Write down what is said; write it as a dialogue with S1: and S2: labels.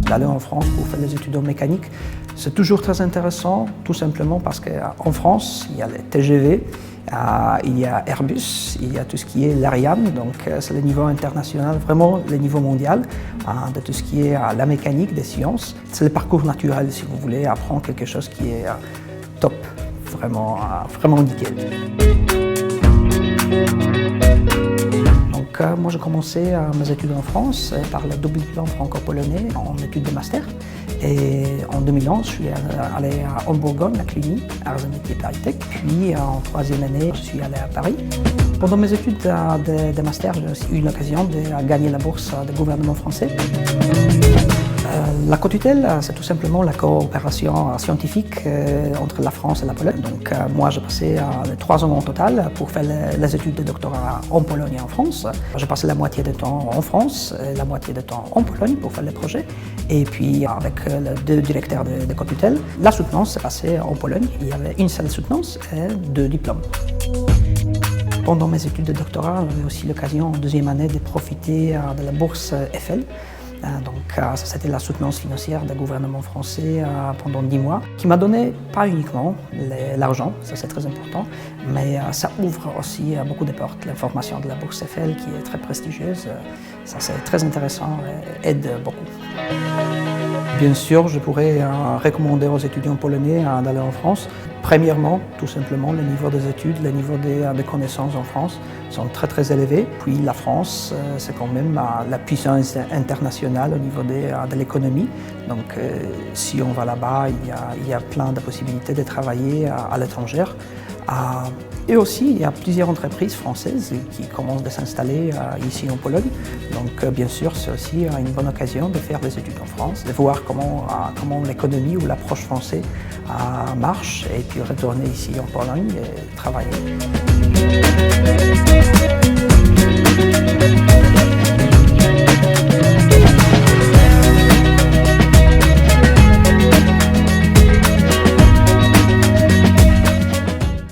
S1: d'aller en France pour faire des études en mécanique. C'est toujours très intéressant, tout simplement parce qu'en France, il y a les TGV, il y a Airbus, il y a tout ce qui est l'Ariane, donc c'est le niveau international, vraiment le niveau mondial de tout ce qui est la mécanique, des sciences. C'est le parcours naturel, si vous voulez apprendre quelque chose qui est top, vraiment nickel. Moi, j'ai commencé mes études en France par le double diplôme franco-polonais en études de master. Et en 2011, je suis allé à Bourgogne, à Cluny, Arts et métiers Paris-Tech. Puis en troisième année, je suis allé à Paris. Pendant mes études de master, j'ai aussi eu l'occasion de gagner la bourse du gouvernement français. La co-tutelle, c'est tout simplement la coopération scientifique entre la France et la Pologne. Donc moi, j'ai passé 3 ans en total pour faire les études de doctorat en Pologne et en France. J'ai passé la moitié du temps en France, la moitié du temps en Pologne pour faire les projets. Et puis avec les 2 directeurs de co-tutelle, la soutenance s'est passée en Pologne. Il y avait une seule soutenance et 2 diplômes. Pendant mes études de doctorat, j'avais aussi l'occasion en deuxième année de profiter de la bourse Eiffel. Donc ça, c'était la soutenance financière du gouvernement français pendant 10 mois, qui m'a donné pas uniquement l'argent, ça c'est très important, mais ça ouvre aussi beaucoup de portes. L'information de la bourse Eiffel, qui est très prestigieuse, ça c'est très intéressant et aide beaucoup. Bien sûr, je pourrais recommander aux étudiants polonais d'aller en France. Premièrement, tout simplement, le niveau des études, le niveau des connaissances en France sont très élevés. Puis la France, c'est quand même la puissance internationale au niveau de l'économie. Donc si on va là-bas, il y a plein de possibilités de travailler à l'étranger. Et aussi, il y a plusieurs entreprises françaises qui commencent à s'installer ici en Pologne. Donc bien sûr, c'est aussi une bonne occasion de faire des études en France, de voir comment l'économie ou l'approche française marche et puis retourner ici en Pologne et travailler.